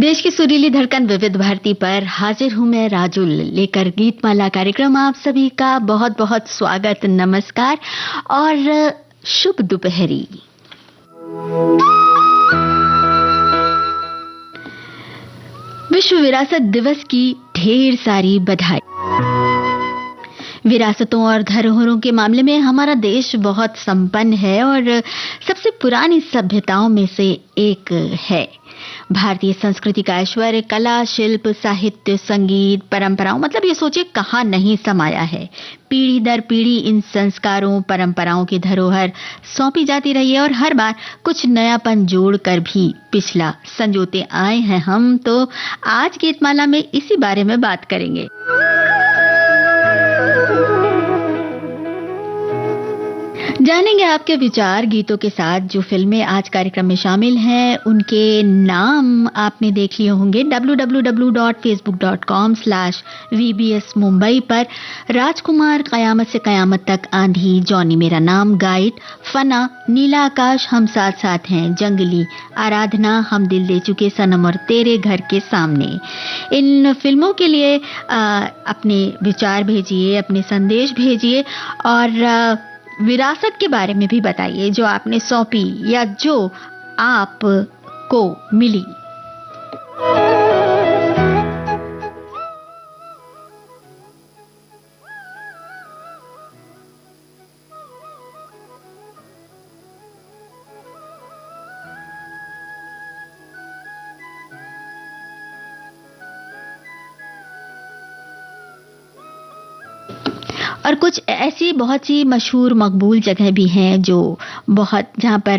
देश की सुरीली धड़कन विविध भारती पर हाजिर हूं मैं राजुल लेकर गीतमाला कार्यक्रम। आप सभी का बहुत बहुत स्वागत, नमस्कार और शुभ दोपहरी। विश्व विरासत दिवस की ढेर सारी बधाई। विरासतों और धरोहरों के मामले में हमारा देश बहुत संपन्न है और सबसे पुरानी सभ्यताओं में से एक है। भारतीय संस्कृति का ऐश्वर्य कला, शिल्प, साहित्य, संगीत, परंपराओं, मतलब ये सोचिए कहाँ नहीं समाया है। पीढ़ी दर पीढ़ी इन संस्कारों, परंपराओं की धरोहर सौंपी जाती रही है और हर बार कुछ नयापन जोड़कर भी पिछला संजोते आए हैं हम। तो आज गीतमाला में इसी बारे में बात करेंगे। जानेंगे आपके विचार गीतों के साथ। जो फिल्में आज कार्यक्रम में शामिल हैं उनके नाम आपने देख लिए होंगे। www.facebook.com/VBS मुंबई पर राजकुमार, कयामत से कयामत तक, आंधी, जॉनी मेरा नाम, गाइड, फना, नीला आकाश, हम साथ साथ हैं, जंगली, आराधना, हम दिल दे चुके, सनम और तेरे घर के सामने। इन फिल्मों के लिए अपने विचार भेजिए, अपने संदेश भेजिए और विरासत के बारे में भी बताइए जो आपने सौंपी या जो आपको मिली। और कुछ ऐसी बहुत सी मशहूर मकबूल जगह भी हैं जो बहुत जहाँ पर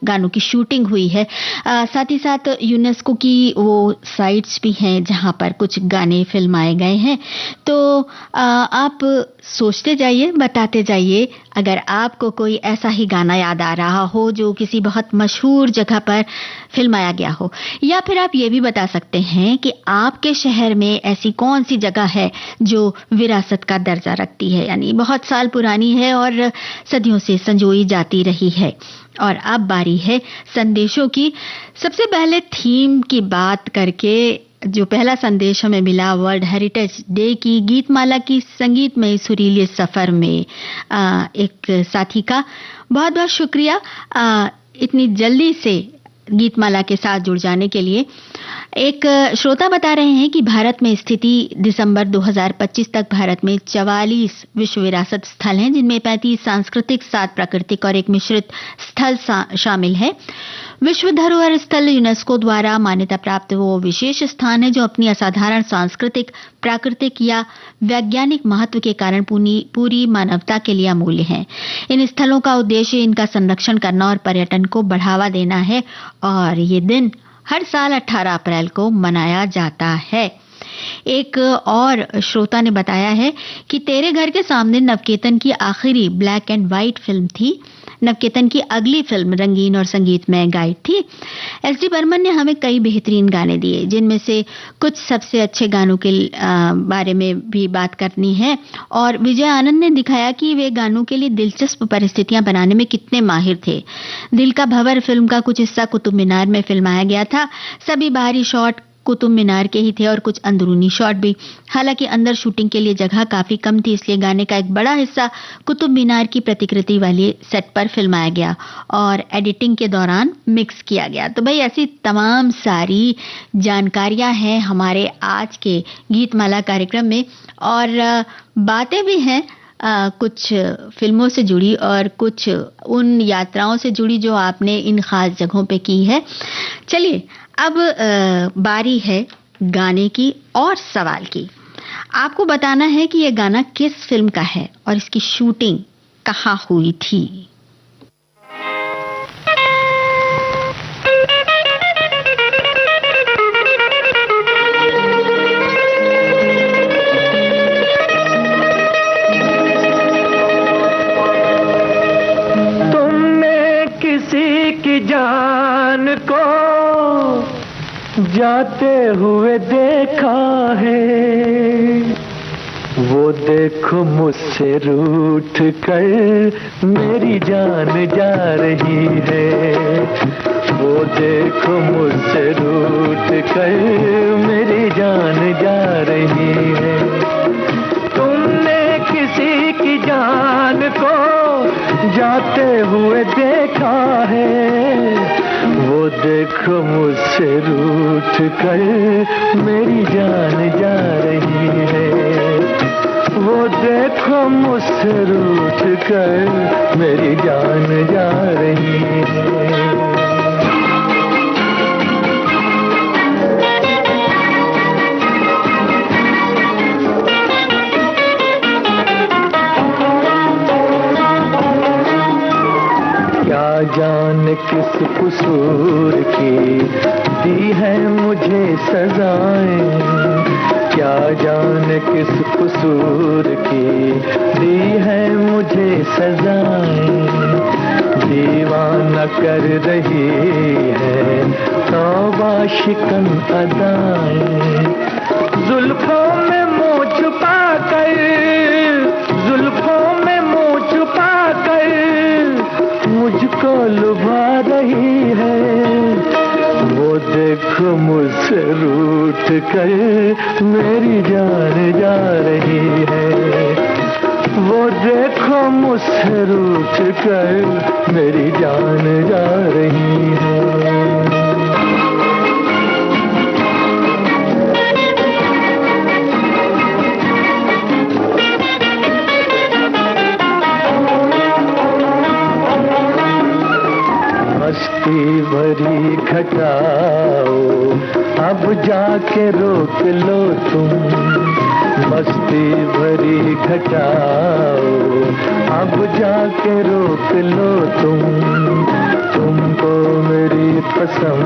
गानों की शूटिंग हुई है। साथ ही साथ यूनेस्को की वो साइट्स भी हैं जहाँ पर कुछ गाने फिल्माए गए हैं। तो आप सोचते जाइए, बताते जाइए अगर आपको कोई ऐसा ही गाना याद आ रहा हो जो किसी बहुत मशहूर जगह पर फिल्माया गया हो, या फिर आप ये भी बता सकते हैं कि आपके शहर में ऐसी कौन सी जगह है जो विरासत का दर्जा रखती है, यानी बहुत साल पुरानी है और सदियों से संजोई जाती रही है। और अब बारी है संदेशों की। सबसे पहले थीम की बात करके जो पहला संदेश हमें मिला वर्ल्ड हेरिटेज डे की गीतमाला की संगीतमय सुरीले सफर में एक साथी का बहुत बहुत शुक्रिया इतनी जल्दी से गीतमाला के साथ जुड़ जाने के लिए। एक श्रोता बता रहे हैं कि भारत में स्थिति दिसंबर 2025 तक भारत में 44 विश्व विरासत स्थल हैं, जिनमें 35 सांस्कृतिक, 7 प्राकृतिक और एक मिश्रित स्थल शामिल है। विश्व धरोहर स्थल यूनेस्को द्वारा मान्यता प्राप्त वो विशेष स्थान है जो अपनी असाधारण सांस्कृतिक, प्राकृतिक या वैज्ञानिक महत्व के कारण पूरी मानवता के लिए अमूल्य है। इन स्थलों का उद्देश्य इनका संरक्षण करना और पर्यटन को बढ़ावा देना है और ये दिन हर साल 18 अप्रैल को मनाया जाता है। एक और श्रोता ने बताया है कि तेरे घर के सामने नवकेतन की आखिरी ब्लैक एंड व्हाइट फिल्म थी। नवकेतन की अगली फिल्म रंगीन और संगीतमय गाइड थी। एस डी बर्मन ने हमें कई बेहतरीन गाने दिए, जिनमें से कुछ सबसे अच्छे गानों के बारे में भी बात करनी है। और विजय आनंद ने दिखाया कि वे गानों के लिए दिलचस्प परिस्थितियां बनाने में कितने माहिर थे। दिल का भंवर फिल्म का कुछ हिस्सा कुतुब मीनार में फिल्माया गया था। सभी बाहरी शॉट कुतुब मीनार के ही थे और कुछ अंदरूनी शॉट भी। हालांकि अंदर शूटिंग के लिए जगह काफी कम थी, इसलिए गाने का एक बड़ा हिस्सा कुतुब मीनार की प्रतिकृति वाले सेट पर फिल्माया गया और एडिटिंग के दौरान मिक्स किया गया। तो भाई ऐसी तमाम सारी जानकारियां हैं हमारे आज के गीतमाला कार्यक्रम में और बातें भी हैं कुछ फिल्मों से जुड़ी और कुछ उन यात्राओं से जुड़ी जो आपने इन खास जगहों पे की है। चलिए अब बारी है गाने की और सवाल की। आपको बताना है कि यह गाना किस फिल्म का है और इसकी शूटिंग कहाँ हुई थी। तुमने किसी की जान को जाते हुए देखा है, वो देखो मुझसे रूठ कर मेरी जान जा रही है। वो देखो मुझसे रूठ कर मेरी जान जा रही है। तुमने किसी की जान को जाते हुए देखा है, वो देखो मुझसे रूठ कर मेरी जान जा रही है। वो देखो मुझसे रूठ कर मेरी जान जा रही है। क्या जाने किस कसूर की दी है मुझे सजाएं, क्या जाने किस कसूर की दी है मुझे सजाएं। दीवाना कर रही है तौबा शिकन अदाएं। जुल्फों में मुँह छुपा कर, जुल्फों में मुँह छुपा कर मुझको लुभा रही है। वो देखो मुझसे रूठ कर मेरी जान जा रही है। वो देखो मुझसे रूठ कर मेरी जान जा रही है। मस्ती भरी घटाओ अब जाके रोक लो तुम, मस्ती भरी घटाओ अब जाके रोक लो तुम। तुमको मेरी कसम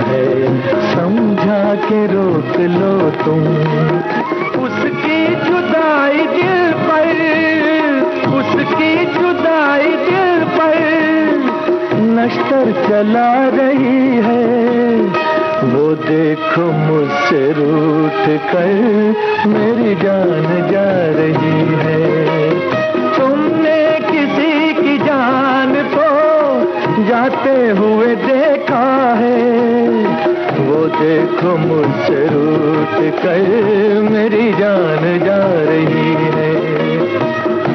है समझा के रोक लो तुम। उसकी जुदाई दिल पर, उसकी जुदाई दिल पर नश्तर चला रही है। वो देखो मुझसे रूठ कर मेरी जान जा रही है। तुमने किसी की जान को जाते हुए देखा है, वो देखो मुझसे रूठ कर मेरी जान जा रही है।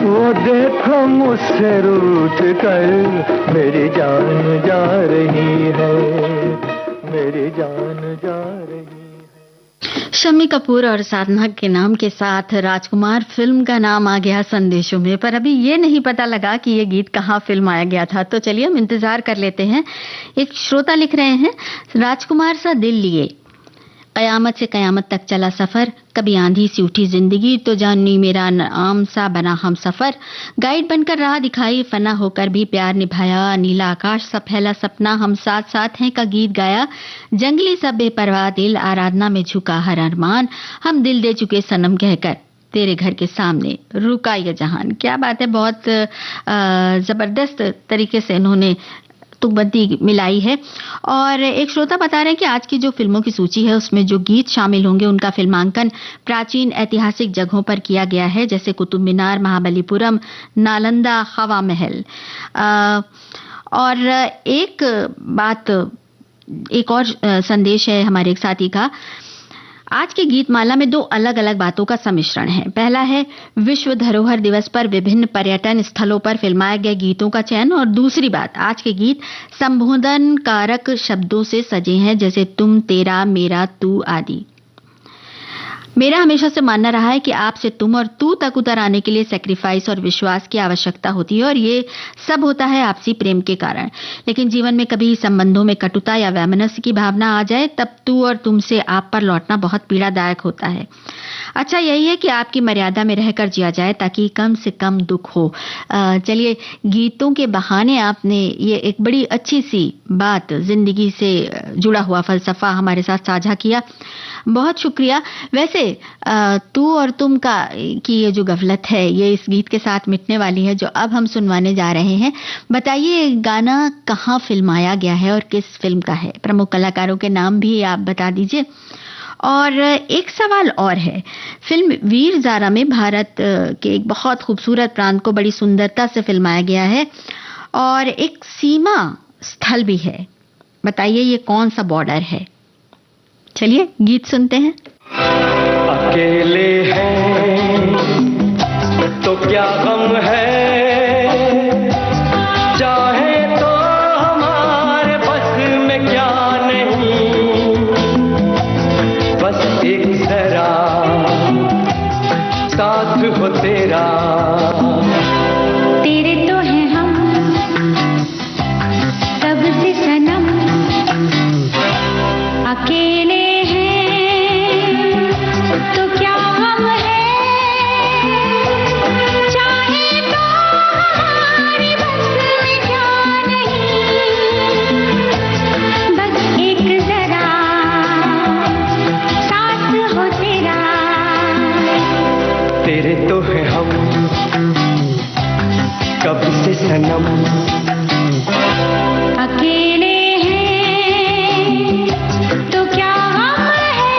वो देखो मुझसे रूठ कर मेरी जान जा रही है, मेरी जान जा रही है। शम्मी कपूर और साधना के नाम के साथ राजकुमार फिल्म का नाम आ गया संदेशों में, पर अभी ये नहीं पता लगा कि ये गीत कहाँ फिल्माया गया था। तो चलिए हम इंतजार कर लेते हैं। एक श्रोता लिख रहे हैं, राजकुमार सा दिल लिए, कयामत से कयामत तक चला सफर, कभी आंधी सी उठी जिंदगी तो जानी मेरा नाम सा बना हम सफर। गाइड बनकर राह दिखाई, फना होकर भी प्यार निभाया, नीला आकाश सा फैला सपना, हम साथ साथ हैं का गीत गाया। जंगली सा बेपरवाह दिल, आराधना में झुका हर अरमान, हम दिल दे चुके सनम कहकर तेरे घर के सामने रुका ये जहान। क्या बात है, बहुत जबरदस्त तरीके से इन्होंने तुकबंदी मिलाई है। और एक श्रोता बता रहे हैं कि आज की जो फिल्मों की सूची है उसमें जो गीत शामिल होंगे उनका फिल्मांकन प्राचीन ऐतिहासिक जगहों पर किया गया है, जैसे कुतुब मीनार, महाबलीपुरम, नालंदा, हवा महल। और एक बात, एक और संदेश है हमारे एक साथी का, आज के गीतमाला में दो अलग अलग बातों का सम्मिश्रण है। पहला है विश्व धरोहर दिवस पर विभिन्न पर्यटन स्थलों पर फिल्माए गए गीतों का चयन, और दूसरी बात, आज के गीत संबोधन कारक शब्दों से सजे हैं, जैसे तुम, तेरा, मेरा, तू आदि। मेरा हमेशा से मानना रहा है कि आप से तुम और तू तक उतर आने के लिए सैक्रिफाइस और विश्वास की आवश्यकता होती है, और ये सब होता है आपसी प्रेम के कारण। लेकिन जीवन में कभी संबंधों में कटुता या वैमनस्य की भावना आ जाए, तब तू और तुम से आप पर लौटना बहुत पीड़ादायक होता है। अच्छा यही है कि आपकी मर्यादा में रहकर जिया जाए ताकि कम से कम दुख हो। चलिए, गीतों के बहाने आपने ये एक बड़ी अच्छी सी बात, जिंदगी से जुड़ा हुआ फलसफा हमारे साथ साझा किया, बहुत शुक्रिया। वैसे तू और तुम का की ये जो गफलत है ये इस गीत के साथ मिटने वाली है जो अब हम सुनवाने जा रहे हैं। बताइए गाना कहाँ फिल्माया गया है और किस फिल्म का है? प्रमुख कलाकारों के नाम भी आप बता दीजिए। और एक सवाल और है, फिल्म वीर ज़ारा में भारत के एक बहुत खूबसूरत प्रांत को बड़ी सुंदरता से फिल्माया गया है और एक सीमा स्थल भी है। बताइए ये कौन सा बॉर्डर है? चलिए गीत सुनते हैं। अकेले हैं तो क्या गम है, चाहे तो हमारे बस में क्या नहीं, बस एक जरा साथ हो तेरा। तेरे तो हैं हम कब से सनम, अकेले हैं तो क्या हम है, चाहे तो हमारी बस में क्या नहीं, बस एक जरा साथ हो तेरा। तेरे तो हैं हम कब से सनम, अकेले हैं तो क्या हम है।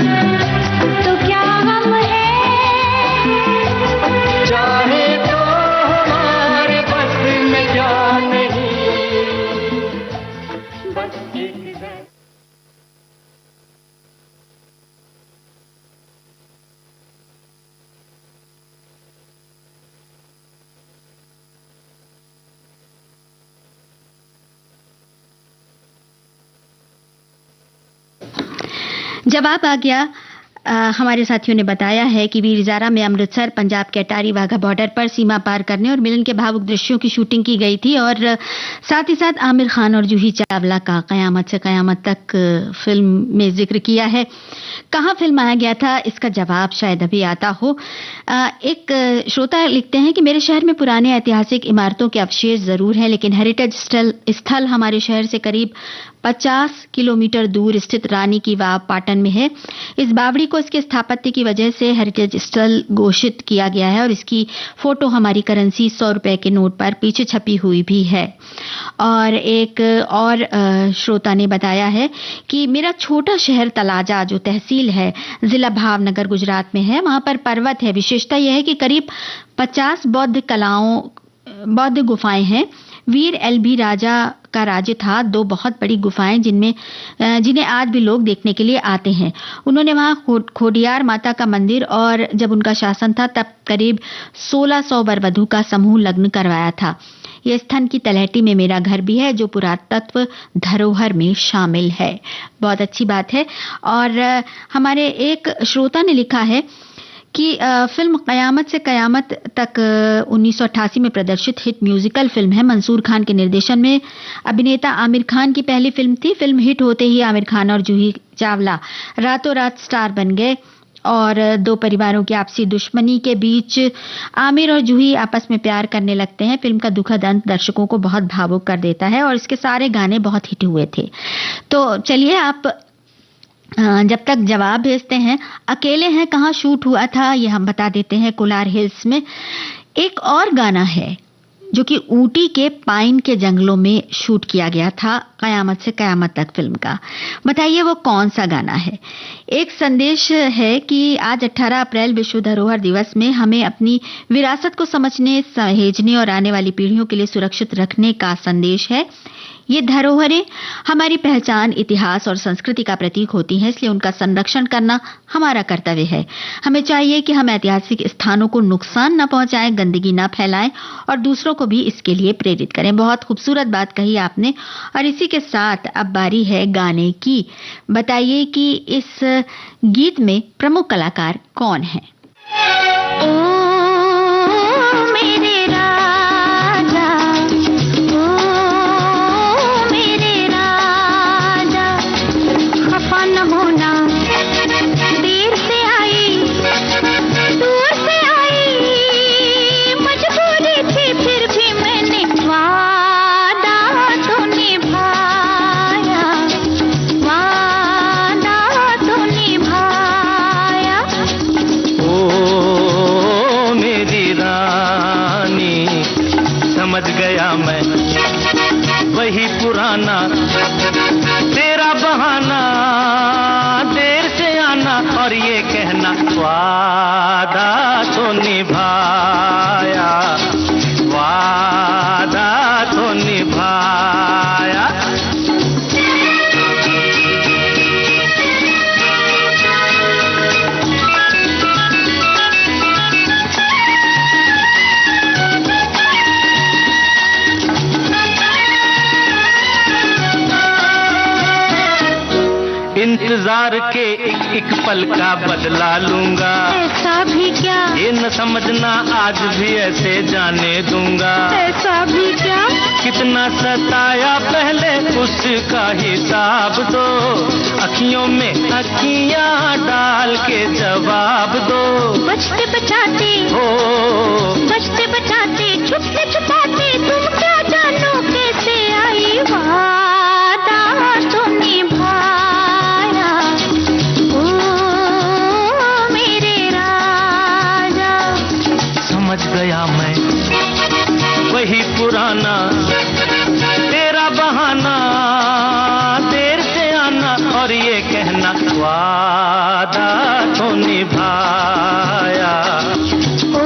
तो क्या हम हैं, चाहे तो हमारे बस में क्या नहीं, बस एक जवाब आ गया। हमारे साथियों ने बताया है कि वीर ज़ारा में अमृतसर पंजाब के अटारी वाघा बॉर्डर पर सीमा पार करने और मिलन के भावुक दृश्यों की शूटिंग की गई थी और साथ ही साथ आमिर खान और जूही चावला का कयामत से कयामत तक फिल्म में जिक्र किया है। कहाँ फिल्माया गया था, इसका जवाब शायद अभी आता हो। एक श्रोता लिखते हैं कि मेरे शहर में पुराने ऐतिहासिक इमारतों के अवशेष जरूर हैं, लेकिन हेरिटेज स्थल हमारे शहर से करीब 50 किलोमीटर दूर स्थित रानी की वाव पाटन में है। इस बावड़ी को इसके स्थापत्य की वजह से हेरिटेज स्थल घोषित किया गया है और इसकी फोटो हमारी करेंसी 100 रुपए के नोट पर पीछे छपी हुई भी है। और एक और श्रोता ने बताया है कि मेरा छोटा शहर तलाजा जो तहसील है जिला भावनगर गुजरात में है, वहां पर पर्वत है। विशेषता यह है कि करीब 50 बौद्ध गुफाएं हैं। वीर एलबी राजा का राज्य था। 2 बहुत बड़ी गुफाएं जिन्हें आज भी लोग देखने के लिए आते हैं। उन्होंने वहां खोडियार माता का मंदिर और जब उनका शासन था तब करीब 1600 वर वधू का समूह लग्न करवाया था। यह स्थन की तलहटी में मेरा घर भी है जो पुरातत्व धरोहर में शामिल है। बहुत अच्छी बात है। और हमारे एक श्रोता ने लिखा है कि फिल्म कयामत से कयामत तक 1988 में प्रदर्शित हिट म्यूजिकल फिल्म है। मंसूर खान के निर्देशन में अभिनेता आमिर खान की पहली फिल्म थी। फिल्म हिट होते ही आमिर खान और जूही चावला रातों रात स्टार बन गए और 2 परिवारों की आपसी दुश्मनी के बीच आमिर और जूही आपस में प्यार करने लगते हैं। फिल्म का दुखद अंत दर्शकों को बहुत भावुक कर देता है और इसके सारे गाने बहुत हिट हुए थे। तो चलिए आप जब तक जवाब भेजते हैं, अकेले हैं कहाँ शूट हुआ था ये हम बता देते हैं। कोलार हिल्स में। एक और गाना है जो कि ऊटी के पाइन के जंगलों में शूट किया गया था कयामत से कयामत तक फिल्म का। बताइए वो कौन सा गाना है। एक संदेश है कि आज 18 अप्रैल विश्व धरोहर दिवस में हमें अपनी विरासत को समझने, सहेजने और आने वाली पीढ़ियों के लिए सुरक्षित रखने का संदेश है। ये धरोहरें हमारी पहचान, इतिहास और संस्कृति का प्रतीक होती हैं, इसलिए उनका संरक्षण करना हमारा कर्तव्य है। हमें चाहिए कि हम ऐतिहासिक स्थानों को नुकसान न पहुंचाएं, गंदगी न फैलाएं और दूसरों को भी इसके लिए प्रेरित करें। बहुत खूबसूरत बात कही आपने। और इसी के साथ अब बारी है गाने की। बताइए कि इस गीत में प्रमुख कलाकार कौन हैं? समझ गया मैं वही पुराना तेरा बहाना, देर से आना और ये कहना वादा तो निभाया, वादा तो निभाया। इंतजार के एक पल का बदला लूंगा, ऐसा भी क्या, ये न समझना आज भी ऐसे जाने दूंगा। ऐसा भी क्या, कितना सताया पहले उसका हिसाब दो, अखियों में अखियां डाल के जवाब दो। बचते बचाते हो बचते बचाते छुपते छुपाते तुम क्या जानो कैसे आई वादा तो निभाया। ओ मेरे राजा, समझ गया मैं वही पुराना तेरा बहाना, देर से आना और ये कहना वादा निभाया। ओ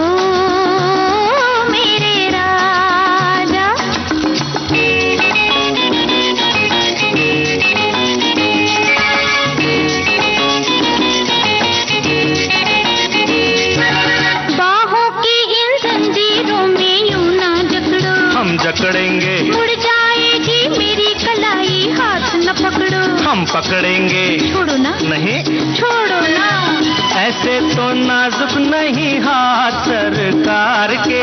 मेरे राजा। बाहों की इन जंजीरों में यूं ना जकड़ो, हम जकड़ेंगे, मुड़ जाएगी मेरी कलाई, हाथ न पकड़ो। हम पकड़ेंगे, छोड़ो ना, नहीं छोड़ो ना। ऐसे तो नाजुक नहीं हाथ सरकार के,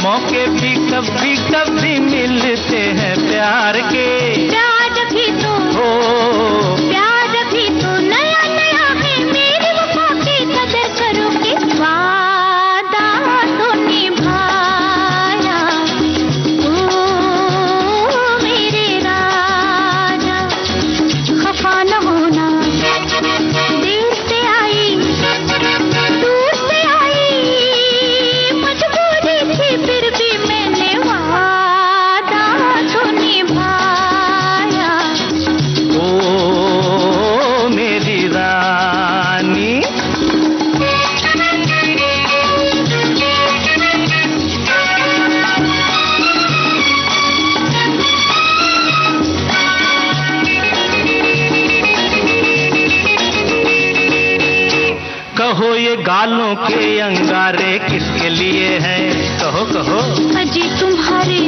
मौके भी कभी कभी मिलते हैं प्यार के। प्यार भी तो, हो प्यार भी तो नया नया है, मेरी वफा की कदर करोगे। वादा तो निभाया। ओ मेरे राजा। खफा न होना, देर से आई, दूर से आई, मजबूरी थी फिर भी मैंने वादा तो निभाया। ओ मेरी रानी। कहो ये गालों के अंगारे किसके लिए हैं, कहो कहो। अजी तुम्हारे,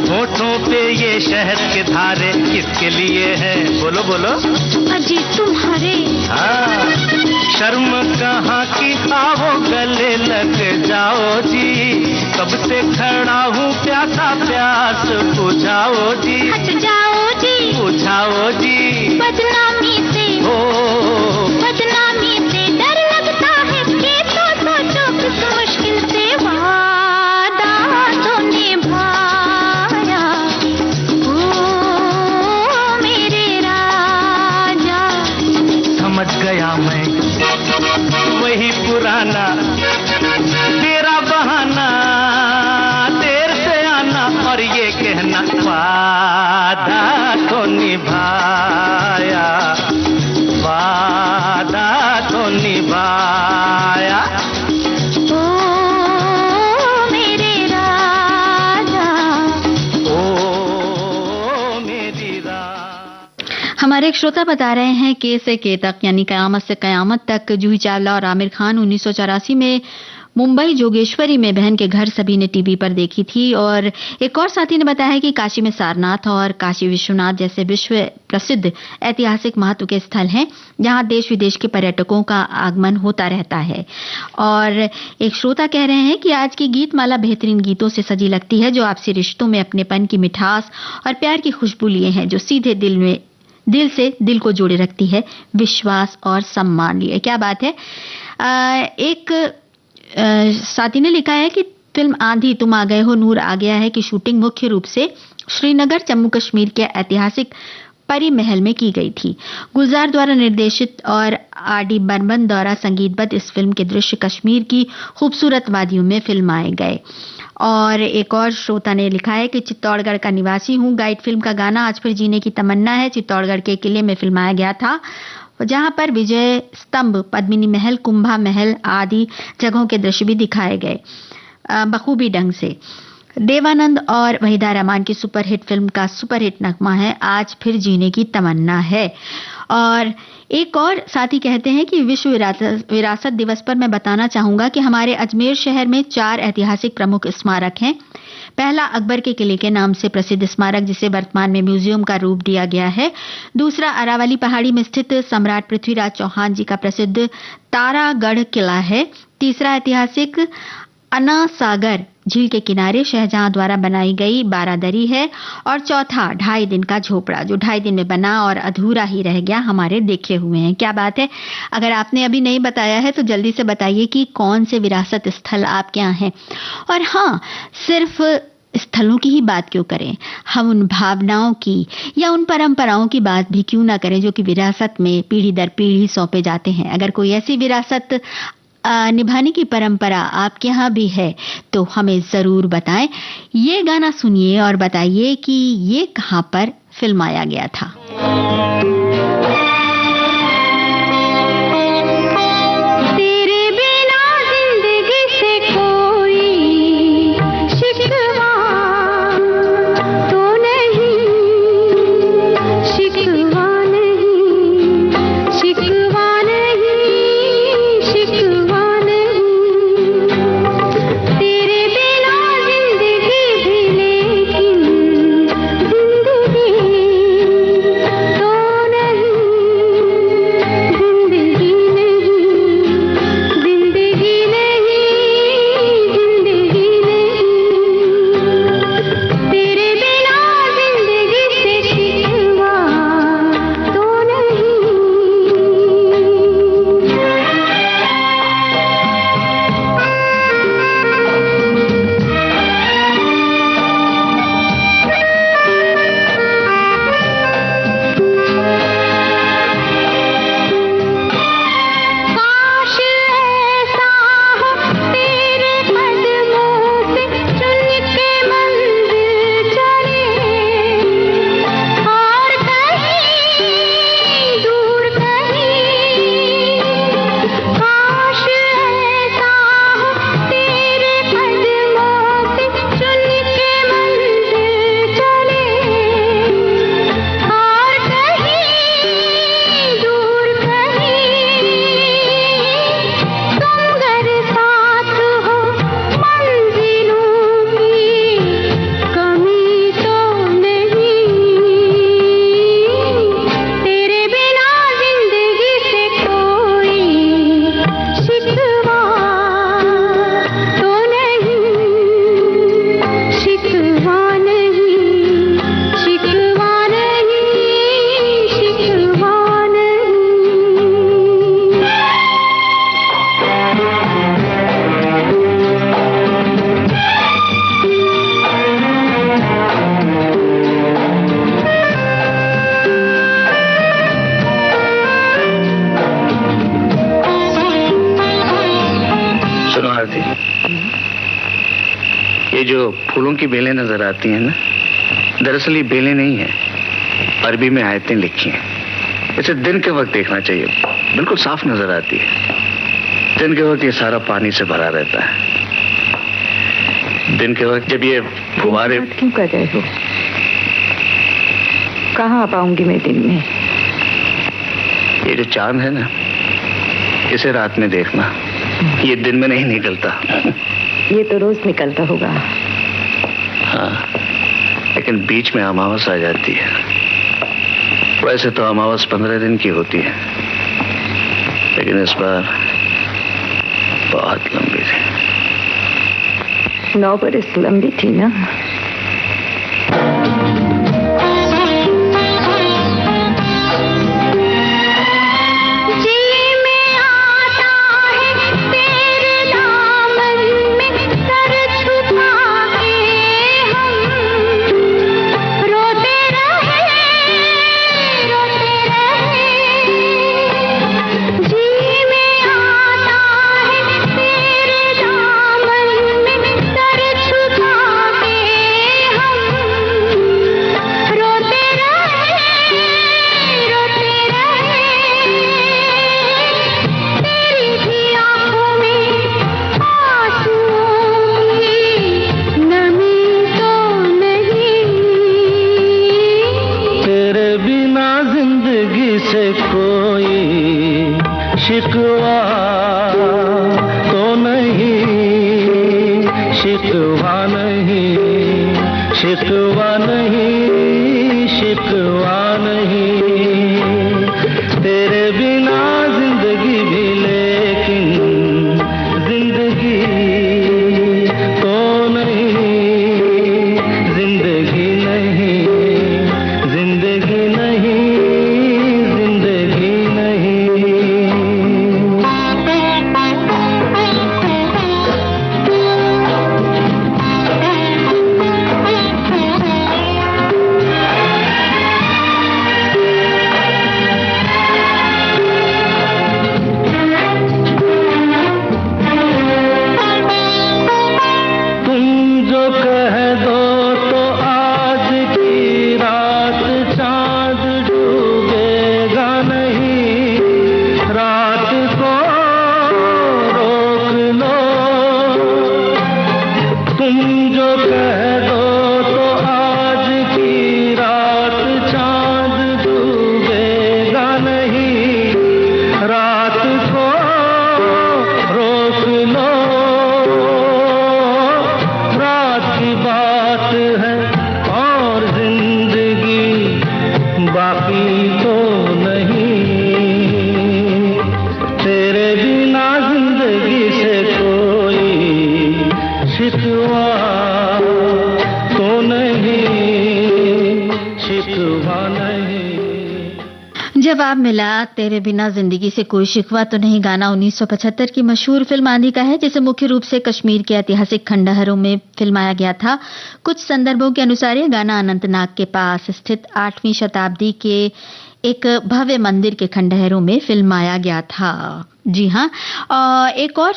होठों पे ये शहद के धारे किसके लिए हैं, बोलो बोलो। अजी तुम्हारे, हाँ, शर्म कहाँ की, आओ गले लग जाओ जी, कब से खड़ा हूँ प्यासा, प्यास बुझाओ जी, हट जाओ जी, बुझाओ जी। बदनामी से, हो बदनामी से डर लगता है, ये तो सोचो किस मुश्किल से वादा तो निभाया। ओ मेरे राजा। समझ गया मैं वही पुराना तेरा बहाना, देर से आना और ये कहना वादा तो निभाया, वादा तो निभाया। ओ मेरे राजा। ओ मेरी रानी। हमारे एक श्रोता बता रहे हैं के से के तक यानी कयामत से कयामत तक जूही चावला और आमिर खान 1984 में मुंबई जोगेश्वरी में बहन के घर सभी ने टीवी पर देखी थी। और एक और साथी ने बताया कि काशी में सारनाथ और काशी विश्वनाथ जैसे विश्व प्रसिद्ध ऐतिहासिक महत्व के स्थल हैं जहां देश विदेश के पर्यटकों का आगमन होता रहता है। और एक श्रोता कह रहे हैं कि आज की गीत माला बेहतरीन गीतों से सजी लगती है जो आपसी रिश्तों में अपनेपन की मिठास और प्यार की खुशबू लिए हैं, जो सीधे दिल से दिल को जोड़े रखती है, विश्वास और सम्मान लिए। क्या बात है। एक साथी ने लिखा है कि फिल्म आंधी तुम आ गए हो नूर आ गया है की शूटिंग मुख्य रूप से श्रीनगर जम्मू कश्मीर के ऐतिहासिक परी महल में की गई थी। गुलजार द्वारा निर्देशित और आर.डी. बर्मन द्वारा संगीतबद्ध इस फिल्म के दृश्य कश्मीर की खूबसूरत वादियों में फिल्माए गए। और एक और श्रोता ने लिखा है कि चित्तौड़गढ़ का निवासी हूं, गाइड फिल्म का गाना आज फिर जीने की तमन्ना है चित्तौड़गढ़ के किले में फिल्माया गया था, जहां पर विजय स्तंभ, पद्मिनी महल, कुंभा महल आदि जगहों के दृश्य भी दिखाए गए बखूबी ढंग से। देवानंद और वहीदा रहमान की सुपरहिट फिल्म का सुपरहिट नगमा है आज फिर जीने की तमन्ना है। और एक और साथी कहते हैं कि विश्व विरासत दिवस पर मैं बताना चाहूंगा कि हमारे अजमेर शहर में 4 ऐतिहासिक प्रमुख स्मारक हैं। पहला अकबर के किले के नाम से प्रसिद्ध स्मारक जिसे वर्तमान में म्यूजियम का रूप दिया गया है। दूसरा अरावली पहाड़ी में स्थित सम्राट पृथ्वीराज चौहान जी का प्रसिद्ध तारागढ़ किला है। तीसरा ऐतिहासिक अन्ना सागर झील के किनारे शाहजहां द्वारा बनाई गई बारादरी है। और चौथा 2.5 दिन का झोपड़ा जो 2.5 दिन में बना और अधूरा ही रह गया, हमारे देखे हुए हैं। क्या बात है। अगर आपने अभी नहीं बताया है तो जल्दी से बताइए कि कौन से विरासत स्थल आपके यहाँ हैं। और हाँ, सिर्फ स्थलों की ही बात क्यों करें, हम उन भावनाओं की या उन परंपराओं की बात भी क्यों ना करें जो कि विरासत में पीढ़ी दर पीढ़ी सौंपे जाते हैं। अगर कोई ऐसी विरासत निभाने की परंपरा आपके यहाँ भी है तो हमें जरूर बताएं। ये गाना सुनिए और बताइए कि ये कहाँ पर फिल्माया गया था। भारती, ये जो फूलों की बेलें नजर आती हैं ना, दरअसल ये बेलें नहीं है, अरबी में आयतें लिखी हैं। इसे दिन के वक्त देखना चाहिए, बिल्कुल साफ नजर आती है। दिन के वक्त ये सारा पानी से भरा रहता है। दिन के वक्त जब ये फुहारे... क्यों कर रहे हो? कहाँ पाऊंगी मैं दिन में? ये जो चांद है ना, इसे रात में देखना, ये दिन में नहीं निकलता। ये तो रोज निकलता होगा। हाँ, लेकिन बीच में अमावस आ जाती है। वैसे तो अमावस 15 दिन की होती है, लेकिन इस बार बहुत लंबी थी। 9 बरस लंबी थी ना। शिकवा तो नहीं, शिकवा नहीं, शिकवा नहीं, शिकवा नहीं, तेरे बिना जिंदगी भी, लेकिन जिंदगी तो नहीं, जिंदगी नहीं, जिंदगी नहीं, जिंदगी नहीं। जवाब मिला तेरे बिना जिंदगी से कोई शिकवा तो नहीं। गाना 1975 की मशहूर फिल्म आंधी का है, जिसे मुख्य रूप से कश्मीर के ऐतिहासिक खंडहरों में फिल्माया गया था। कुछ संदर्भों के अनुसार ये गाना अनंतनाग के पास स्थित 8वीं शताब्दी के एक भव्य मंदिर के खंडहरों में फिल्माया गया था। जी हाँ, एक और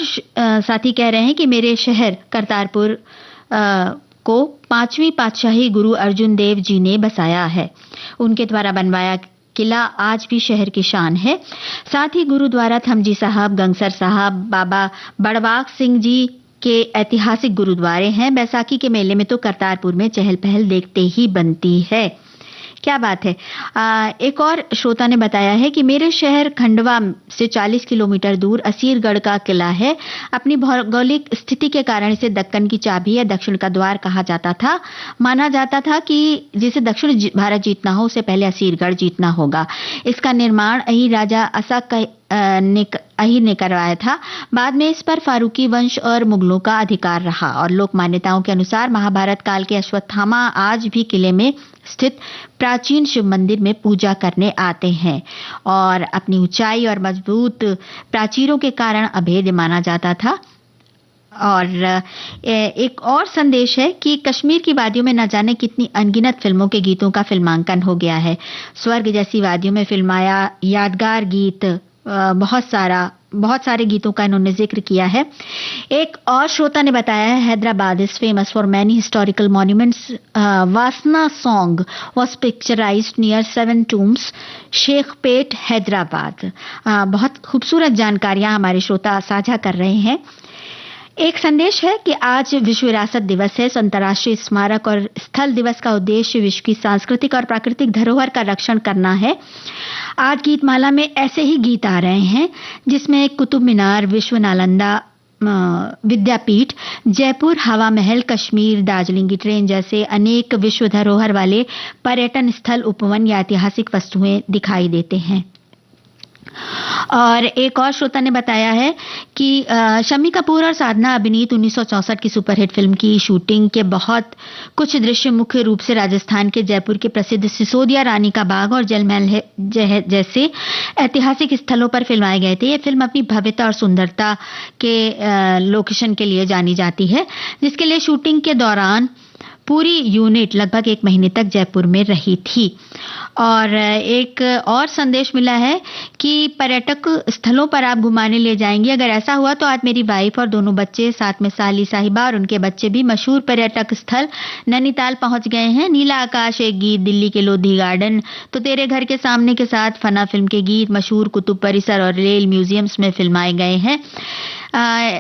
साथी कह रहे हैं कि मेरे शहर करतारपुर को 5वीं पातशाही गुरु अर्जुन देव जी ने बसाया है। उनके द्वारा बनवाया किला आज भी शहर की शान है। साथ ही गुरुद्वारा थमजी साहब, गंगसर साहब, बाबा बड़वाग सिंह जी के ऐतिहासिक गुरुद्वारे हैं। बैसाखी के मेले में तो करतारपुर में चहल पहल देखते ही बनती है। क्या बात है। एक और श्रोता ने बताया है कि मेरे शहर खंडवा से 40 किलोमीटर दूर असीरगढ़ का किला है। अपनी भौगोलिक स्थिति के कारण इसे दक्कन की चाबी या दक्षिण का द्वार कहा जाता था। माना जाता था कि जिसे दक्षिण भारत जीतना हो उसे पहले असीरगढ़ जीतना होगा। इसका निर्माण अहीर राजा असक अहीर ने करवाया था। बाद में इस पर फारूकी वंश और मुगलों का अधिकार रहा और लोक मान्यताओं के अनुसार महाभारत काल के अश्वत्थामा आज भी किले में स्थित प्राचीन शिव मंदिर में पूजा करने आते हैं और अपनी ऊंचाई और मजबूत प्राचीरों के कारण अभेद्य माना जाता था। और एक और संदेश है कि कश्मीर की वादियों में न जाने कितनी अनगिनत फिल्मों के गीतों का फिल्मांकन हो गया है। स्वर्ग जैसी वादियों में फिल्माया यादगार गीत बहुत सारा बहुत सारे गीतों का इन्होंने जिक्र किया है। एक और श्रोता ने बताया है, Hyderabad is famous for many historical monuments. वासना song was picturised near 7 tombs, Shaikpet, Hyderabad. बहुत खूबसूरत जानकारियां हमारे श्रोता साझा कर रहे हैं। एक संदेश है कि आज विश्व विरासत दिवस है। अंतर्राष्ट्रीय स्मारक और स्थल दिवस का उद्देश्य विश्व की सांस्कृतिक और प्राकृतिक धरोहर का रक्षण करना है। आज गीतमाला में ऐसे ही गीत आ रहे हैं जिसमें कुतुब मीनार, विश्व नालंदा विद्यापीठ, जयपुर हवा महल, कश्मीर, दार्जिलिंग की ट्रेन जैसे अनेक विश्व धरोहर वाले पर्यटन स्थल, उपवन या ऐतिहासिक वस्तुएं दिखाई देते हैं। और एक और श्रोता ने बताया है कि शम्मी कपूर और साधना अभिनीत 1964 की सुपरहिट फिल्म की शूटिंग के बहुत कुछ दृश्य मुख्य रूप से राजस्थान के जयपुर के प्रसिद्ध सिसोदिया, रानी का बाग और जलमहल जैसे ऐतिहासिक स्थलों पर फिल्माए गए थे। ये फिल्म अपनी भव्यता और सुंदरता के लोकेशन के लिए जानी जाती है, जिसके लिए शूटिंग के दौरान पूरी यूनिट लगभग 1 महीने तक जयपुर में रही थी। और एक और संदेश मिला है कि पर्यटक स्थलों पर आप घुमाने ले जाएंगे। अगर ऐसा हुआ तो आज मेरी वाइफ और दोनों बच्चे, साथ में साली साहिबा और उनके बच्चे भी मशहूर पर्यटक स्थल नैनीताल पहुंच गए हैं। नीला आकाश एक गीत, दिल्ली के लोधी गार्डन, तो तेरे घर के सामने के साथ फना फिल्म के गीत, मशहूर कुतुब परिसर और रेल म्यूजियम्स में फिल्माए गए हैं।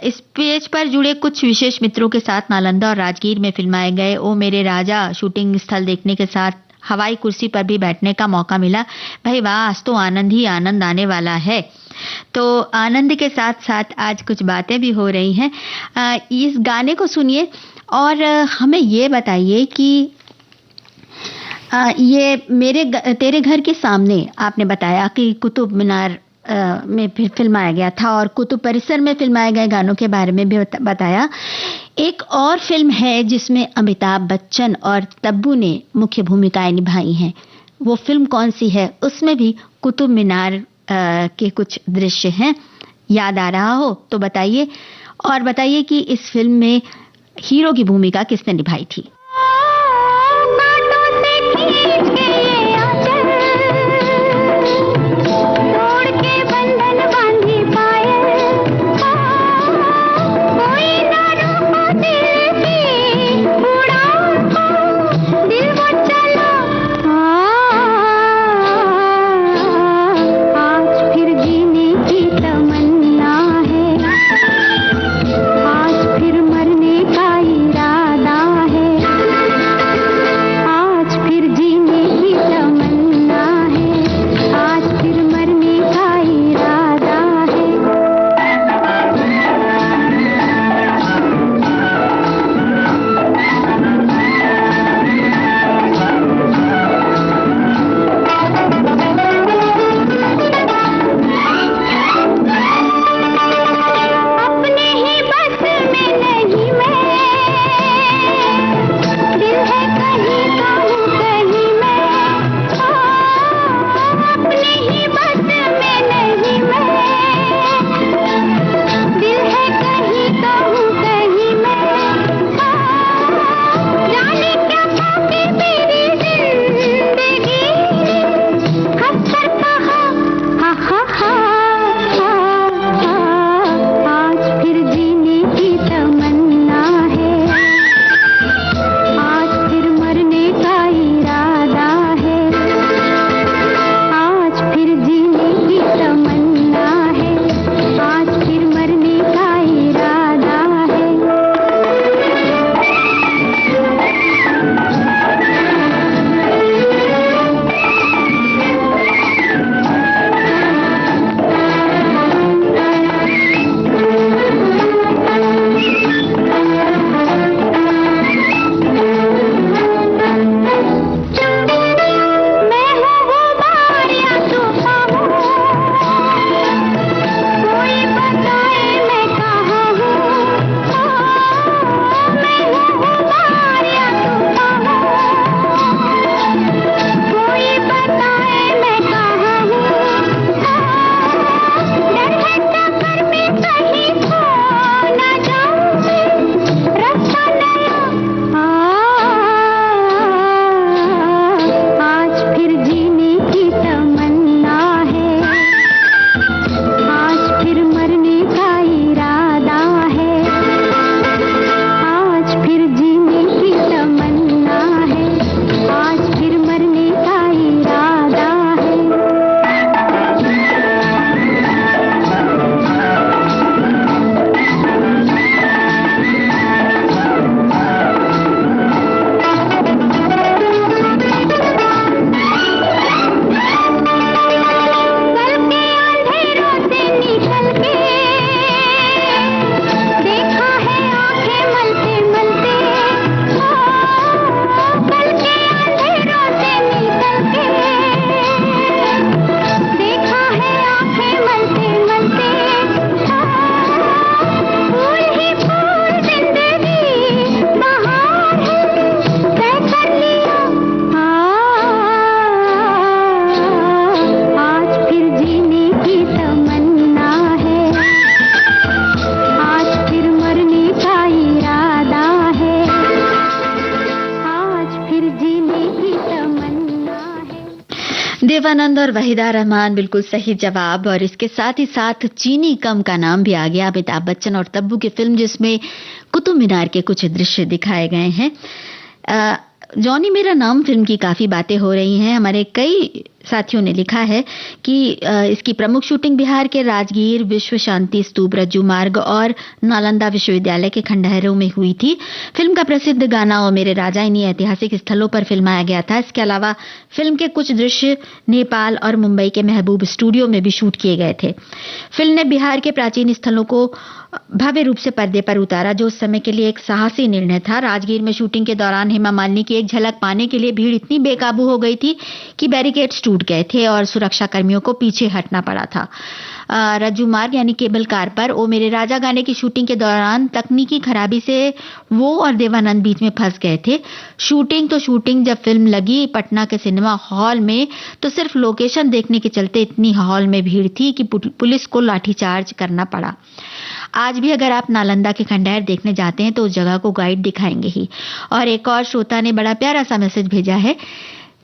इस पेज पर जुड़े कुछ विशेष मित्रों के साथ नालंदा और राजगीर में फिल्माए गए ओ मेरे राजा शूटिंग स्थल देखने के साथ हवाई कुर्सी पर भी बैठने का मौका मिला। भाई वाह, आज तो आनंद ही आनंद आने वाला है। तो आनंद के साथ साथ आज कुछ बातें भी हो रही हैं। इस गाने को सुनिए और हमें ये बताइए कि ये तेरे घर के सामने आपने बताया कि कुतुब मीनार में फिल्माया गया था और कुतुब परिसर में फिल्माए गए गानों के बारे में भी बताया। एक और फिल्म है जिसमें अमिताभ बच्चन और तब्बू ने मुख्य भूमिकाएं निभाई हैं। वो फिल्म कौन सी है? उसमें भी कुतुब मीनार के कुछ दृश्य हैं। याद आ रहा हो तो बताइए, और बताइए कि इस फिल्म में हीरो की भूमिका किसने निभाई थी। आज फिर मरने का इरादा है। देवानंद और वहीदा रहमान, बिल्कुल सही जवाब। और इसके साथ ही साथ चीनी कम का नाम भी आ गया। अमिताभ बच्चन और तब्बू की फिल्म जिसमें कुतुब मीनार के कुछ दृश्य दिखाए गए हैं। जॉनी मेरा नाम फिल्म की काफी बातें हो रही हैं। हमारे कई साथियों ने लिखा है कि इसकी प्रमुख शूटिंग बिहार के राजगीर, विश्व शांति स्तूप, रज्जू मार्ग और नालंदा विश्वविद्यालय के खंडहरों में हुई थी। फिल्म का प्रसिद्ध गाना ओ मेरे राजा इन्हीं ऐतिहासिक स्थलों पर फिल्माया गया था। इसके अलावा फिल्म के कुछ दृश्य नेपाल और मुंबई के महबूब स्टूडियो में भी शूट किए गए थे। फिल्म ने बिहार के प्राचीन स्थलों को भव्य रूप से पर्दे पर उतारा, जो उस समय के लिए एक साहसी निर्णय था। राजगीर में शूटिंग के दौरान हेमा मालिनी की एक झलक पाने के लिए भीड़ इतनी बेकाबू हो गई थी कि बैरिकेड्स टूट गए थे और सुरक्षा कर्मियों को पीछे हटना पड़ा था। रज्जू मार्ग यानी केबल कार पर ओ मेरे राजा गाने की शूटिंग के दौरान तकनीकी खराबी से वो और देवानंद बीच में फंस गए थे। शूटिंग जब फिल्म लगी पटना के सिनेमा हॉल में, तो सिर्फ लोकेशन देखने के चलते इतनी हॉल में भीड़ थी कि पुलिस को लाठीचार्ज करना पड़ा। आज भी अगर आप नालंदा के खंडहर देखने जाते हैं तो उस जगह को गाइड दिखाएंगे ही। और एक और श्रोता ने बड़ा प्यारा सा मैसेज भेजा है।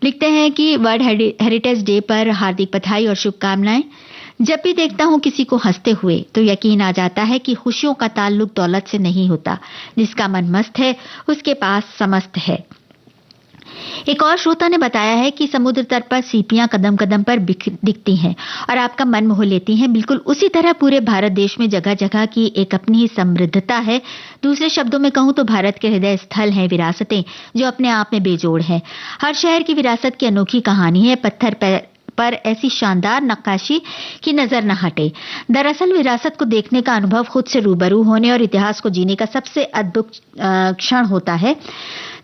लिखते हैं कि वर्ल्ड हेरिटेज डे पर हार्दिक बधाई और शुभकामनाएं। जब भी देखता हूं किसी को हंसते हुए तो यकीन आ जाता है कि खुशियों का ताल्लुक दौलत से नहीं होता। जिसका मन मस्त है उसके पास समस्त है। एक और श्रोता ने बताया है कि समुद्र तट पर सीपियां कदम कदम पर दिखती हैं और आपका मन मोह लेती हैं। बिल्कुल उसी तरह पूरे भारत देश में जगह जगह की एक अपनी ही समृद्धता है। दूसरे शब्दों में कहूं तो भारत के हृदय स्थल हैं विरासतें, जो अपने आप में बेजोड़ हैं। हर शहर की विरासत की अनोखी कहानी है। पत्थर पर ऐसी शानदार नक्काशी की नजर न हटे। दरअसल विरासत को देखने का अनुभव खुद से रूबरू होने और इतिहास को जीने का सबसे अद्भुत क्षण होता है,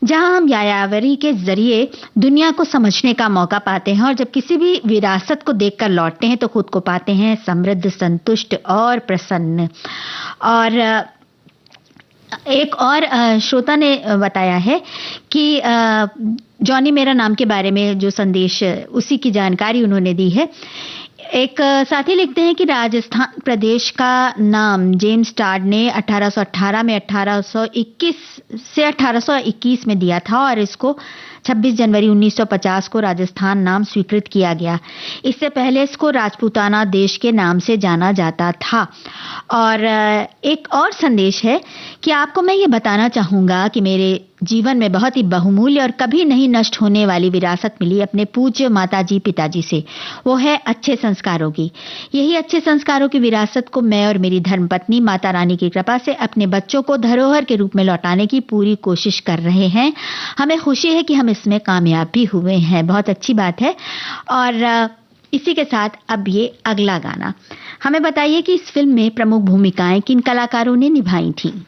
जहां हम यायावरी के जरिए दुनिया को समझने का मौका पाते हैं। और जब किसी भी विरासत को देखकर लौटते हैं तो खुद को पाते हैं समृद्ध, संतुष्ट और प्रसन्न। और एक और श्रोता ने बताया है कि जॉनी मेरा नाम के बारे में जो संदेश, उसी की जानकारी उन्होंने दी है। एक साथी लिखते हैं कि राजस्थान प्रदेश का नाम जेम्स टाड ने 1818 में 1821 में दिया था और इसको 26 जनवरी 1950 को राजस्थान नाम स्वीकृत किया गया। इससे पहले इसको राजपूताना देश के नाम से जाना जाता था। और एक और संदेश है कि आपको मैं ये बताना चाहूंगा कि मेरे जीवन में बहुत ही बहुमूल्य और कभी नहीं नष्ट होने वाली विरासत मिली अपने पूज्य माताजी पिताजी से। वो है अच्छे संस्कारों की। यही अच्छे संस्कारों की विरासत को मैं और मेरी धर्मपत्नी माता रानी की कृपा से अपने बच्चों को धरोहर के रूप में लौटाने की पूरी कोशिश कर रहे हैं। हमें खुशी है कि हम इसमें कामयाब भी हुए हैं। बहुत अच्छी बात है। और इसी के साथ अब ये अगला गाना, हमें बताइए कि इस फिल्म में प्रमुख भूमिकाएं किन कलाकारों ने निभाई थी।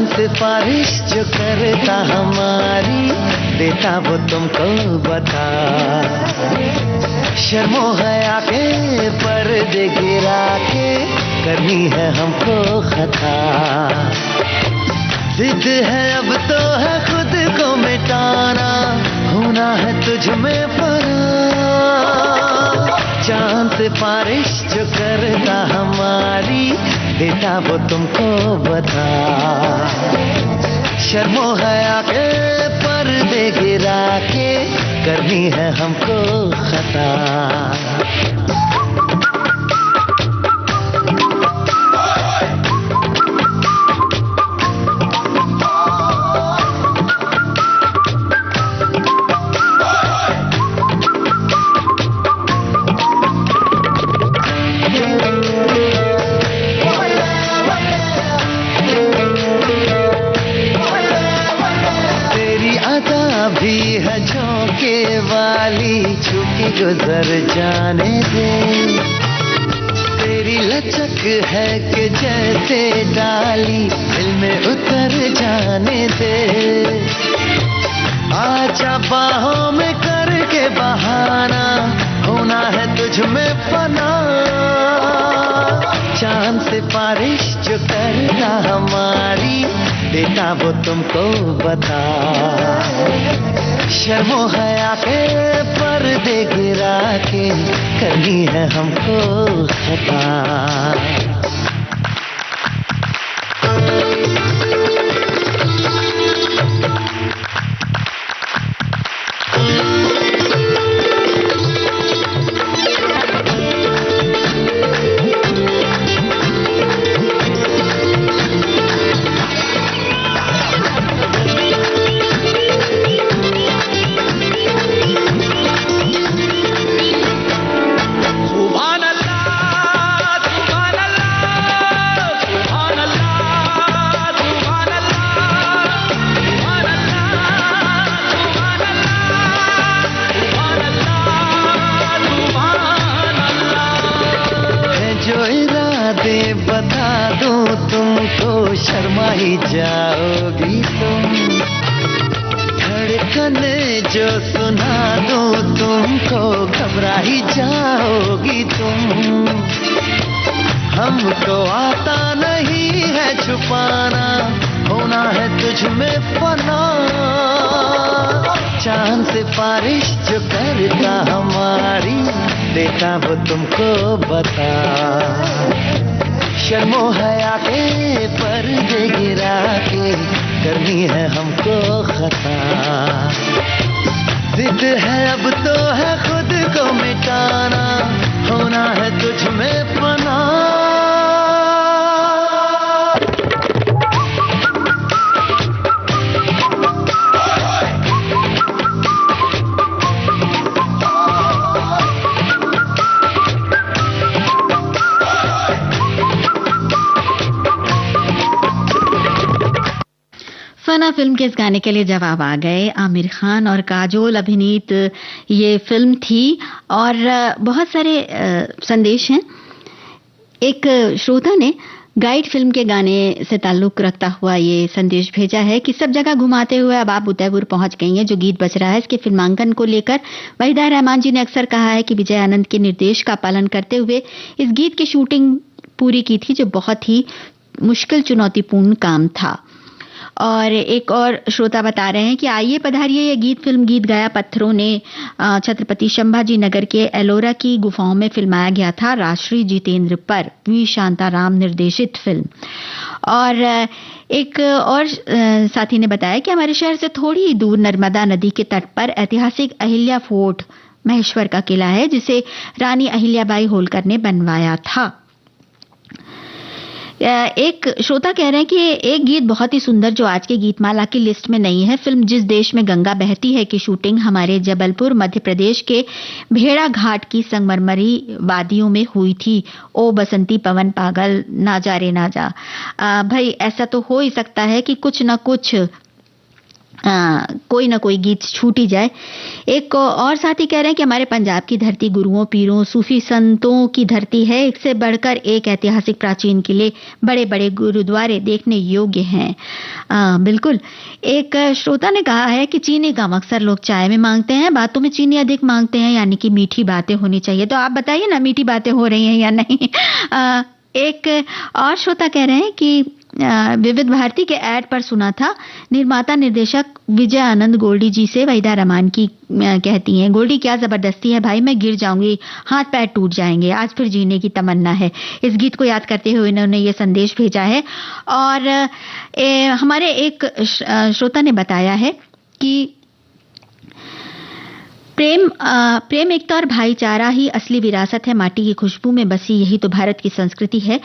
सिफारिश जो करता हमारी देता वो तुमको बता। शर्मो हया के पर्दे गिरा के करनी है हमको खता। जिद है अब तो है खुद को मिटाना, होना है तुझ में फना। चांद सिफारिश जो करता हमारी देता वो तुमको बता। शर्मो हया के पर्दे गिरा के करनी है हमको खता। भी है झोंके वाली, छुपी गुजर जाने दे, तेरी लचक है कि जैसे डाली दिल में उतर जाने दे। आजा बाहों में करके बहाना, होना है तुझ में फना, चांद से बारिश जो करना हमारी, देता वो तुमको बता। शर्मो हया के पर्दे गिरा के करनी है हमको खता। बता दूं तुमको, शर्मा ही जाओगी तुम, धड़कने जो सुना दूं तुमको, घबरा ही जाओगी तुम। हमको आता नहीं है छुपाना, होना है तुझ में फना, चांद से बारिश जो करता हमारी, देता वो तुमको बता। शर्मो हया के पर्दे गिरा के करनी है हमको खता। जिद है अब तो है खुद को मिटाना, होना है तुझ में फना। फना फिल्म के इस गाने के लिए जवाब आ गए। आमिर खान और काजोल अभिनीत ये फिल्म थी और बहुत सारे संदेश हैं। एक श्रोता ने गाइड फिल्म के गाने से ताल्लुक रखता हुआ ये संदेश भेजा है कि सब जगह घुमाते हुए अब आप उदयपुर पहुंच गई हैं। जो गीत बज रहा है इसके फिल्मांकन को लेकर वहीदा रहमान जी ने अक्सर कहा है कि विजय आनंद के निर्देश का पालन करते हुए इस गीत की शूटिंग पूरी की थी, जो बहुत ही मुश्किल चुनौतीपूर्ण काम था। और एक और श्रोता बता रहे हैं कि आइए पधारिए, ये गीत फिल्म गीत गाया पत्थरों ने छत्रपति संभाजी नगर के एलोरा की गुफाओं में फिल्माया गया था। राजश्री जितेंद्र पर वी शांताराम निर्देशित फिल्म। और एक और साथी ने बताया कि हमारे शहर से थोड़ी ही दूर नर्मदा नदी के तट पर ऐतिहासिक अहिल्या फोर्ट महेश्वर का किला है, जिसे रानी अहिल्याबाई होलकर ने बनवाया था। एक श्रोता कह रहे हैं कि एक गीत बहुत ही सुंदर जो आज के गीतमाला की लिस्ट में नहीं है, फिल्म जिस देश में गंगा बहती है की शूटिंग हमारे जबलपुर मध्य प्रदेश के भेड़ा घाट की संगमरमरी वादियों में हुई थी। ओ बसंती पवन पागल ना जा रे ना जा। भाई ऐसा तो हो ही सकता है कि कुछ ना कुछ कोई ना कोई गीत छूट ही जाए। एक और साथी कह रहे हैं कि हमारे पंजाब की धरती गुरुओं पीरों सूफी संतों की धरती है, एक से बढ़कर एक ऐतिहासिक प्राचीन किले बड़े बड़े गुरुद्वारे देखने योग्य हैं। बिल्कुल। एक श्रोता ने कहा है कि चीनी कम अक्सर लोग चाय में मांगते हैं, बातों में चीनी अधिक मांगते हैं, यानी कि मीठी बातें होनी चाहिए। तो आप बताइए ना, मीठी बातें हो रही हैं या नहीं। एक और श्रोता कह रहे हैं कि विविध भारती के ऐड पर सुना था, निर्माता निर्देशक विजय आनंद गोल्डी जी से वहीदा रहमान की कहती हैं, गोल्डी क्या जबरदस्ती है भाई, मैं गिर जाऊंगी, हाथ पैर टूट जाएंगे, आज फिर जीने की तमन्ना है। इस गीत को याद करते हुए इन्होंने ये संदेश भेजा है। और हमारे एक श्रोता ने बताया है कि प्रेम एकता और भाईचारा ही असली विरासत है, माटी की खुशबू में बसी यही तो भारत की संस्कृति है।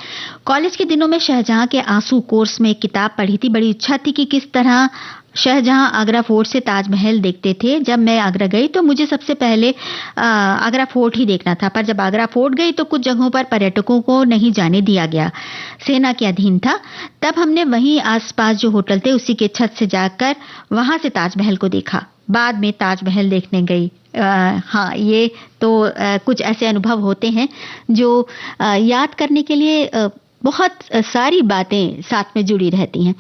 कॉलेज के दिनों में शाहजहां के आंसू कोर्स में एक किताब पढ़ी थी, बड़ी इच्छा थी कि किस तरह शाहजहां आगरा फोर्ट से ताजमहल देखते थे। जब मैं आगरा गई तो मुझे सबसे पहले आगरा फोर्ट ही देखना था, पर जब आगरा फोर्ट गई तो कुछ जगहों पर पर्यटकों को नहीं जाने दिया गया, सेना के अधीन था। तब हमने वहीं आसपास जो होटल थे उसी के छत से जाकर वहां से ताजमहल को देखा। बाद में ताजमहल देखने गई, हाँ, ये तो कुछ ऐसे अनुभव होते हैं जो याद करने के लिए बहुत सारी बातें साथ में जुड़ी रहती हैं।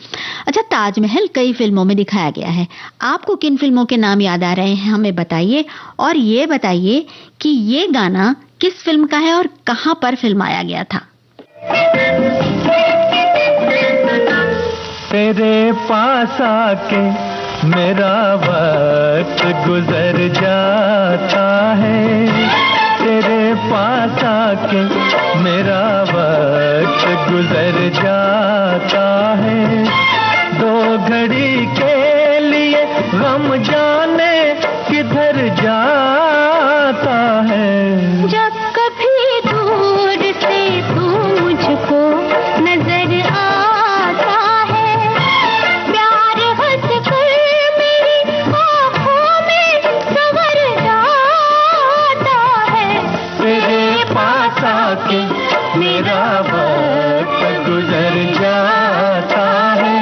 अच्छा, ताजमहल कई फिल्मों में दिखाया गया है। आपको किन फिल्मों के नाम याद आ रहे हैं, हमें बताइए। और ये बताइए कि ये गाना किस फिल्म का है और कहां पर फिल्माया गया था। तेरे पास आके मेरा वक्त गुजर जाता है, तेरे पास आके मेरा वक्त गुजर जाता है। दो घड़ी के लिए गम जाने किधर जाता है। जब कभी दूर से तू मुझको नजर आता है, प्यार हंस कर मेरी आँखों में संवर जाता है। तेरे पास आके मेरा वक्त गुजर जाता है।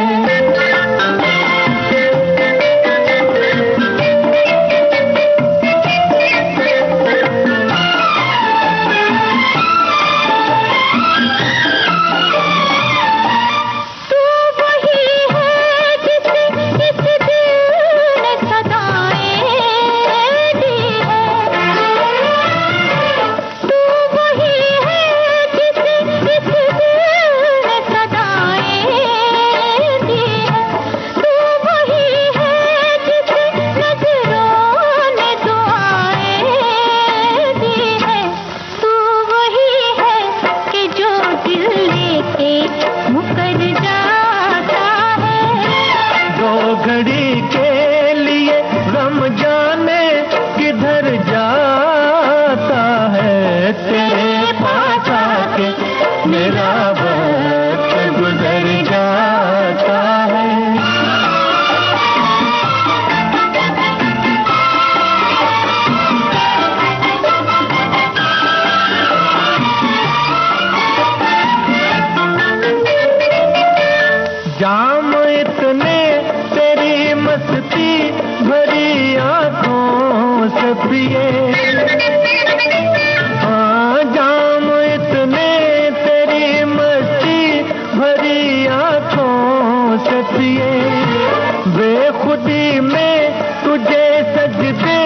बेखुदी में तुझे सजदे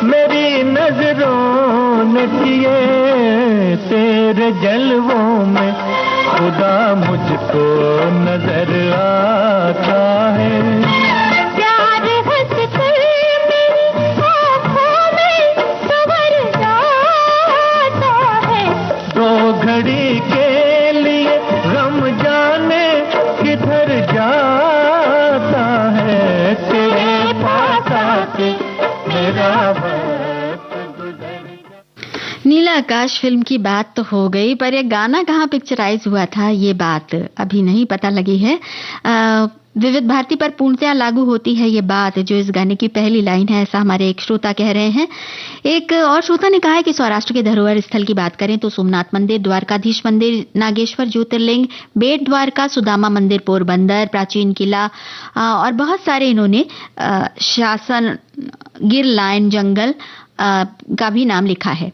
मेरी नजरों ने किए, तेरे जलवों में खुदा मुझको नजर आता है। प्यार हंस कर मेरी आँखों में संवर जाता है। दो घड़ी के लिए गम जाने किधर जाता है। तेरे पास आके मेरा वक्त गुजर। नीला आकाश फिल्म की बात तो हो गई, पर ये गाना कहाँ पिक्चराइज हुआ था ये बात अभी नहीं पता लगी है। विविध भारती पर पूर्णतया लागू होती है ये बात जो इस गाने की पहली लाइन है, ऐसा हमारे एक श्रोता कह रहे हैं। एक और श्रोता ने कहा है कि सौराष्ट्र के धरोहर स्थल की बात करें तो सोमनाथ मंदिर, द्वारकाधीश मंदिर, नागेश्वर ज्योतिर्लिंग, बेट द्वारका, सुदामा मंदिर पोरबंदर, प्राचीन किला और बहुत सारे इन्होंने शासन गिर लाइन जंगल का भी नाम लिखा है।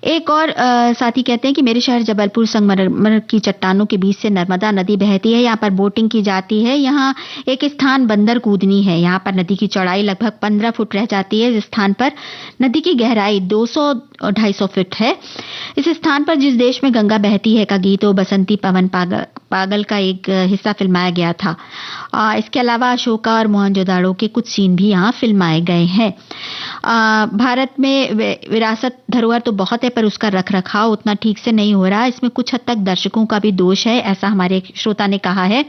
एक और साथी कहते हैं कि मेरे शहर जबलपुर संगमरमर की चट्टानों के बीच से नर्मदा नदी बहती है, यहाँ पर बोटिंग की जाती है। यहाँ एक स्थान बंदर कूदनी है, यहाँ पर नदी की चौड़ाई लगभग 15 फुट रह जाती है। इस स्थान पर नदी की गहराई 200-250 फुट है। इस स्थान पर जिस देश में गंगा बहती है का गीत ओ बसंती पवन पागल का एक हिस्सा फिल्माया गया था। इसके अलावा अशोका और मोहनजोदाड़ो के कुछ सीन भी यहाँ फिल्माए गए हैं। भारत में विरासत धरोहर तो बहुत है, पर उसका रख रखाव उतना ठीक से नहीं हो रहा। इसमें कुछ हद तक दर्शकों का भी दोष है, ऐसा हमारे श्रोता ने कहा है।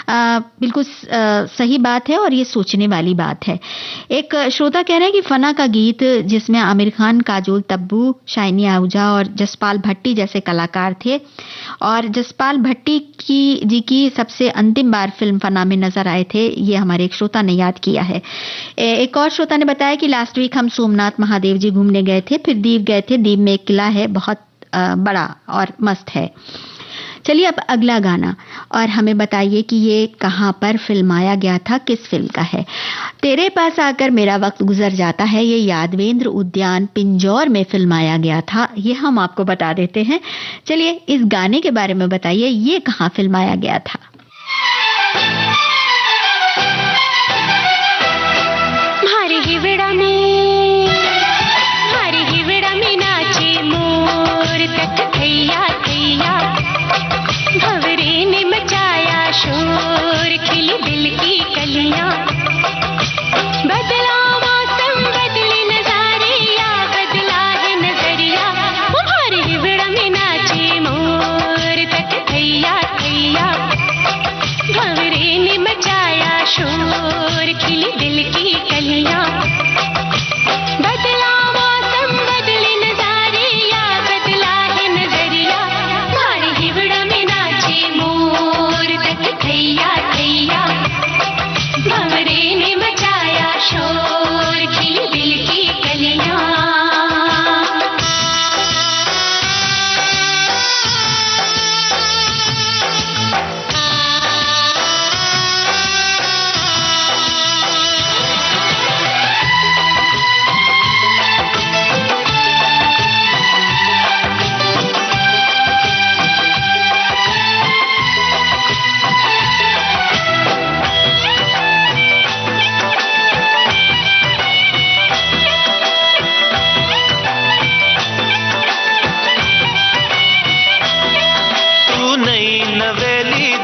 बिल्कुल सही बात है और ये सोचने वाली बात है। एक श्रोता कह रहे हैं कि फना का गीत जिसमें आमिर खान, काजोल तब्बू, शाइनी आहूजा और जसपाल भट्टी जैसे कलाकार थे, और जसपाल भट्टी जी की सबसे अंतिम बार फिल्म फना में नजर आए थे, ये हमारे एक श्रोता ने याद किया है। एक और श्रोता ने बताया कि लास्ट वीक हम सोमनाथ महादेव जी घूमने गए थे, फिर दीव गए थे। दीव में एक किला है, बहुत बड़ा और मस्त है। चलिए अब अगला गाना, और हमें बताइए कि ये कहाँ पर फिल्माया गया था, किस फिल्म का है। तेरे पास आकर मेरा वक्त गुजर जाता है, ये यादवेंद्र उद्यान पिंजौर में फिल्माया गया था, ये हम आपको बता देते हैं। चलिए इस गाने के बारे में बताइए, ये कहाँ फिल्माया गया था। शोर खिली दिल की कलियां, बदला मौसम बदले नजारे, या बदला है नजरिया, तुम्हारे हिवड़ा में नाचे मोर तक थैया थैया, भंवरे ने मचाया शोर खिली दिल की कलियां, बदला मौसम बदले नजारे, या बदला है नजरिया, तुम्हारे हिवड़ा में नाचे मोर तक थैया थैया, भंवरे ने मचाया शोर खिली दिल की कलियां।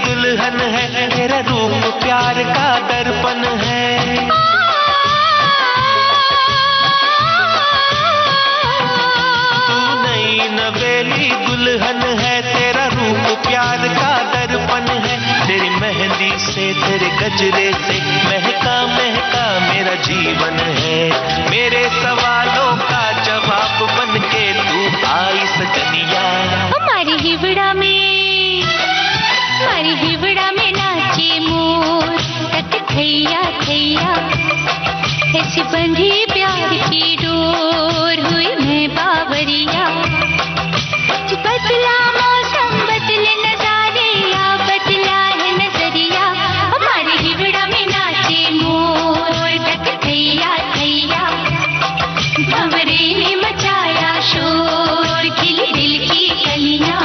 दुल्हन है, तेरा रूप प्यार का दर्पण है, तू नई नवेली दुल्हन है, तेरा रूप प्यार का दर्पण है, तेरी मेहंदी से तेरे गजरे से महका महका मेरा जीवन है, मेरे सवालों का जवाब बन के तू आई सजनिया, हमारी हिवड़ा में नाचे मोर तक थैया थैया, ऐसी बंधी प्यार की डोर हुई मैं बावरिया, बदला मौसम बदले नजारे, या बदला है नजरिया, हमारी हिवड़ा में नाचे मोर तक थैया थैया, भंवरे ने मचाया शोर खिली दिल की कलियां।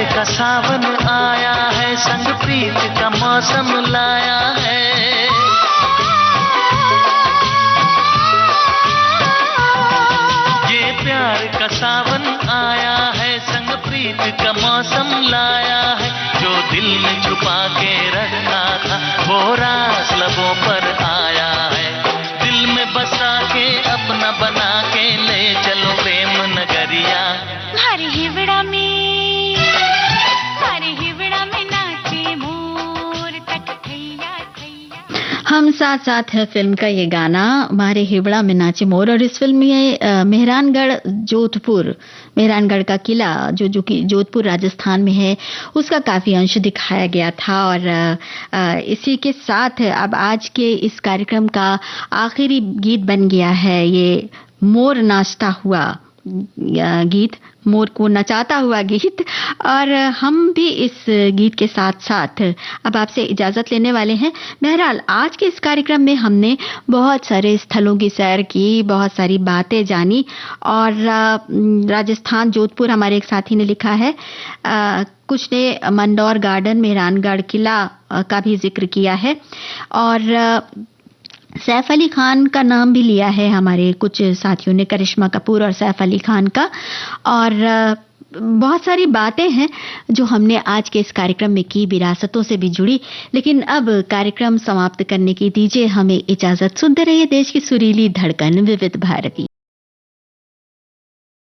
का सावन आया है, संग प्रीत का मौसम लाया है, ये प्यार का सावन आया है, संग प्रीत का मौसम लाया है, जो दिल में छुपा के रखा था वो रास लबों पर आया है, दिल में बसा के अपना बना के ले चलो प्रेम नगरिया, हमारी हिवड़ा में हम साथ साथ है फिल्म का ये गाना हमारे हिवड़ा में नाचे मोर, और इस फिल्म में मेहरानगढ़ का किला जो कि जोधपुर राजस्थान में है, उसका काफी अंश दिखाया गया था। और इसी के साथ अब आज के इस कार्यक्रम का आखिरी गीत बन गया है ये मोर नाचता हुआ गीत, मोर को नचाता हुआ गीत। और हम भी इस गीत के साथ साथ अब आपसे इजाजत लेने वाले हैं। बहरहाल आज के इस कार्यक्रम में हमने बहुत सारे स्थलों की सैर की, बहुत सारी बातें जानी, और राजस्थान जोधपुर हमारे एक साथी ने लिखा है, कुछ ने मंदौर गार्डन, मेहरानगढ़ किला का भी जिक्र किया है, और सैफ अली खान का नाम भी लिया है हमारे कुछ साथियों ने, करिश्मा कपूर और सैफ अली खान का। और बहुत सारी बातें हैं जो हमने आज के इस कार्यक्रम में की, विरासतों से भी जुड़ी। लेकिन अब कार्यक्रम समाप्त करने की दीजिए हमें इजाजत। सुनते रहिए देश की सुरीली धड़कन विविध भारती।